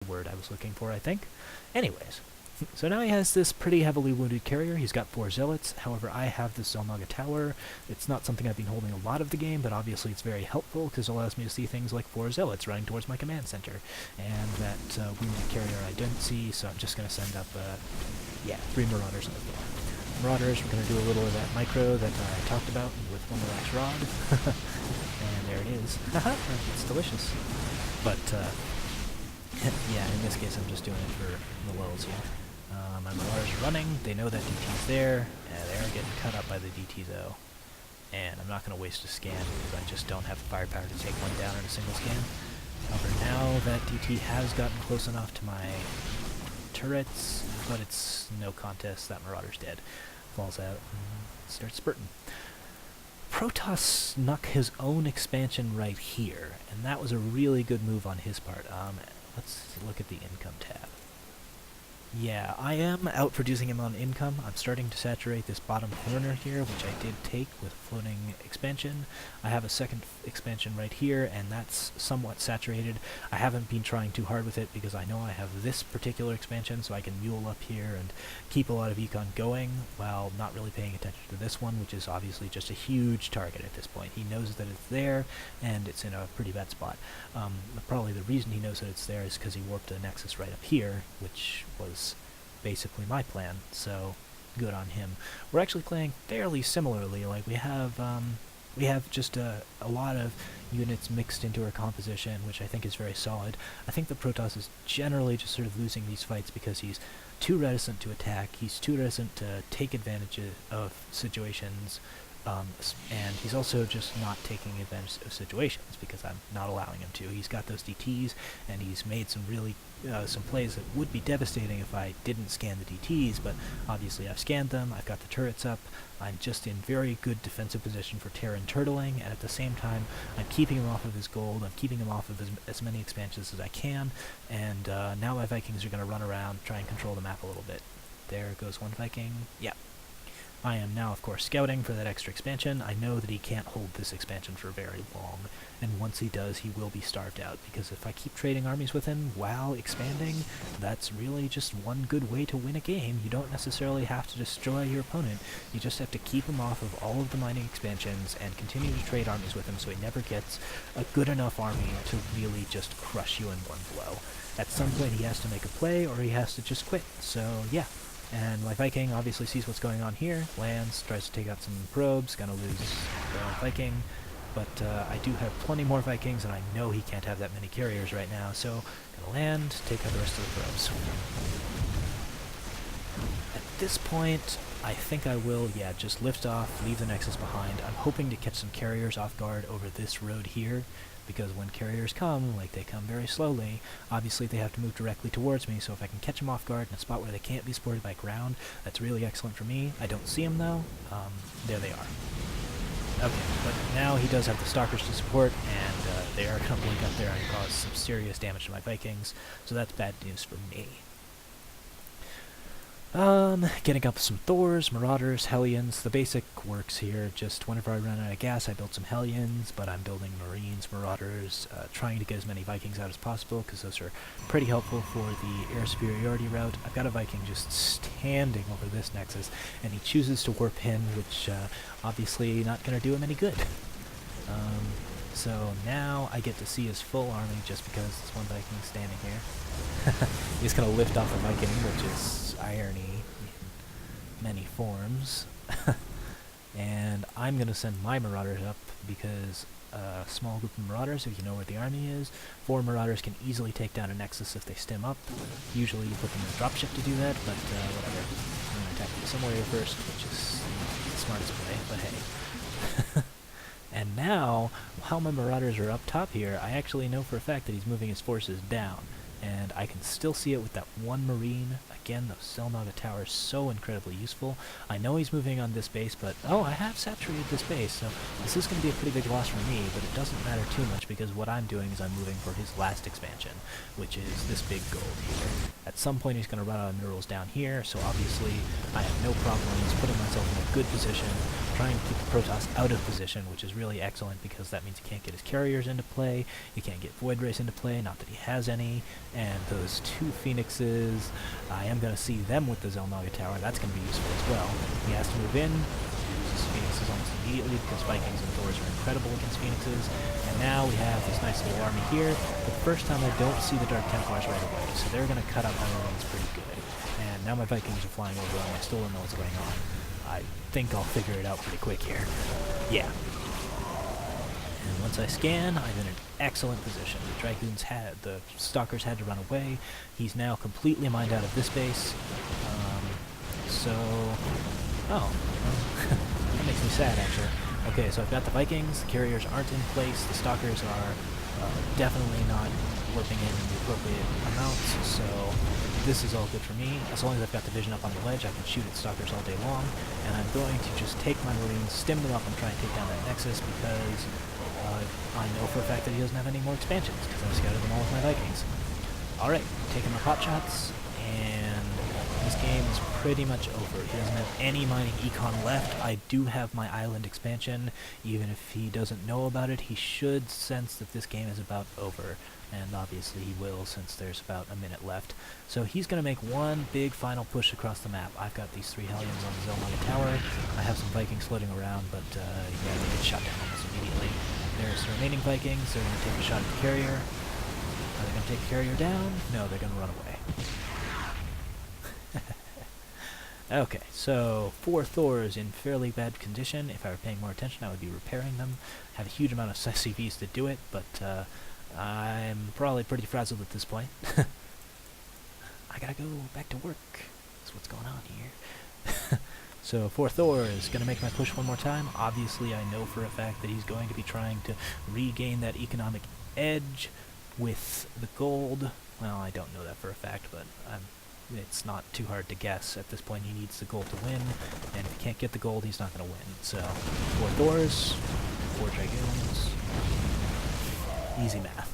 the word I was looking for, I think. Anyways, so now he has this pretty heavily wounded carrier. He's got 4 zealots. However, I have this Zelnaga tower. It's not something I've been holding a lot of the game, but obviously it's very helpful because it allows me to see things like 4 zealots running towards my command center. And that wounded carrier I don't see, so I'm just going to send up, 3 marauders on the floor. Marauders, we're going to do a little of that micro that I talked about with one relax rod. And there it is. Haha, it's delicious. But, yeah, in this case I'm just doing it for the lulz here. My marauders are running, they know that DT's there, and they're getting cut up by the DT though. And I'm not going to waste a scan because I just don't have the firepower to take one down in a single scan. However, now that DT has gotten close enough to my turrets, but it's no contest, that marauder's dead. Falls out and starts spurting. Protoss snuck his own expansion right here, and that was a really good move on his part. Let's look at the income tab. Yeah, I am outproducing him on income. I'm starting to saturate this bottom corner here, which I did take with floating expansion. I have a second expansion right here, and that's somewhat saturated. I haven't been trying too hard with it because I know I have this particular expansion, so I can mule up here and keep a lot of econ going while not really paying attention to this one, which is obviously just a huge target at this point. He knows that it's there, and it's in a pretty bad spot. Probably the reason he knows that it's there is because he warped a nexus right up here, which was basically my plan, so good on him. We're actually playing fairly similarly. Like we have just a lot of units mixed into our composition, which I think is very solid. I think the Protoss is generally just sort of losing these fights because he's too reticent to attack, he's too reticent to take advantage of situations, and he's also just not taking advantage of situations because I'm not allowing him to. He's got those DTs, and he's made some really some plays that would be devastating if I didn't scan the DTs, but obviously I've scanned them, I've got the turrets up, I'm just in very good defensive position for Terran turtling, and at the same time I'm keeping him off of his gold, I'm keeping him off of as many expansions as I can, and now my Vikings are going to run around, try and control the map a little bit. There goes one Viking. Yeah. I am now, of course, scouting for that extra expansion. I know that he can't hold this expansion for very long, and once he does, he will be starved out, because if I keep trading armies with him while expanding, that's really just one good way to win a game. You don't necessarily have to destroy your opponent, you just have to keep him off of all of the mining expansions and continue to trade armies with him so he never gets a good enough army to really just crush you in one blow. At some point he has to make a play, or he has to just quit, so yeah. And my Viking obviously sees what's going on here, lands, tries to take out some probes, gonna lose the Viking, but I do have plenty more Vikings, and I know he can't have that many carriers right now, so gonna land, take out the rest of the probes. At this point, I think I will, just lift off, leave the Nexus behind. I'm hoping to catch some carriers off guard over this road here, because when carriers come, like they come very slowly, obviously they have to move directly towards me, so if I can catch them off guard in a spot where they can't be supported by ground, that's really excellent for me. I don't see them though. There they are. Okay, but now he does have the Stalkers to support, and they are going to blink up there and cause some serious damage to my Vikings, so that's bad news for me. Getting up some Thors, Marauders, Hellions, the basic works here. Just whenever I run out of gas, I build some Hellions, but I'm building Marines, Marauders, trying to get as many Vikings out as possible, because those are pretty helpful for the air superiority route. I've got a Viking just standing over this Nexus, and he chooses to warp in, which, obviously not going to do him any good. So now I get to see his full army just because this one Viking is standing here. He's going to lift off a Viking, which is irony in many forms. And I'm going to send my Marauders up because a small group of Marauders, if you know where the army is, 4 Marauders can easily take down a Nexus if they stem up. Usually you put them in a dropship to do that, but whatever. I'm going to attack you somewhere here first, which is the smartest play, but hey. And now, while my Marauders are up top here, I actually know for a fact that he's moving his forces down. And I can still see it with that one Marine. Again, the Zelnaga tower is so incredibly useful. I know he's moving on this base, but oh, I have saturated this base, so this is going to be a pretty big loss for me, but it doesn't matter too much because what I'm doing is I'm moving for his last expansion, which is this big gold here. At some point he's going to run out of minerals down here, so obviously I have no problem just putting myself in a good position, trying to keep the Protoss out of position, which is really excellent because that means he can't get his carriers into play, he can't get Void Race into play, not that he has any, and those 2 Phoenixes, I am going to see them with the Xel'Naga Tower, that's going to be useful as well. He has to move in, uses Phoenixes almost immediately because Vikings and Thors are incredible against Phoenixes, and now we have this nice little army here. For the first time I don't see the Dark Templars right away, so they're going to cut out my wings pretty good. And now my Vikings are flying over them, I still don't know what's going on. I think I'll figure it out pretty quick here. Yeah. And once I scan, I'm in an excellent position. The Stalkers had to run away. He's now completely mined out of this base. Oh. That makes me sad, actually. Okay, so I've got the Vikings, the carriers aren't in place, the Stalkers are definitely not warping in the appropriate amounts, so this is all good for me. As long as I've got the vision up on the ledge, I can shoot at Stalkers all day long, and I'm going to just take my Marines, stim them up, and try and take down that Nexus, because I know for a fact that he doesn't have any more expansions, because I scouted them all with my Vikings. Alright, taking my pot shots, and this game is pretty much over. He doesn't have any mining econ left. I do have my island expansion. Even if he doesn't know about it, he should sense that this game is about over. And obviously he will, since there's about a minute left. So he's going to make one big final push across the map. I've got these 3 Hellions on the Xel'Naga Tower. I have some Vikings floating around, but yeah, they get shot down almost immediately. There's the remaining Vikings. They're going to take a shot at the carrier. Are they going to take the carrier down? No, they're going to run away. Okay, so 4 Thors in fairly bad condition. If I were paying more attention, I would be repairing them. Have a huge amount of SCVs to do it, but I'm probably pretty frazzled at this point. I gotta go back to work. That's what's going on here. So 4 Thor is going to make my push one more time. Obviously, I know for a fact that he's going to be trying to regain that economic edge with the gold. Well, I don't know that for a fact, but it's not too hard to guess. At this point, he needs the gold to win, and if he can't get the gold, he's not going to win. So 4 Thors, 4 Dragoons. Easy math.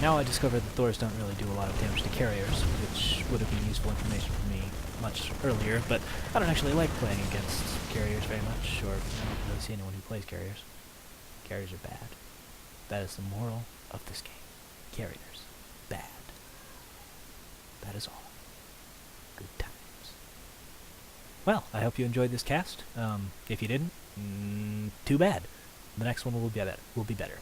Now I discovered that Thors don't really do a lot of damage to carriers, which would have been useful information for me much earlier, but I don't actually like playing against carriers very much, or I don't really see anyone who plays carriers. Carriers are bad. That is the moral of this game. Carriers. Bad. That is all. Good times. Well, I hope you enjoyed this cast. If you didn't, too bad. The next one will be better.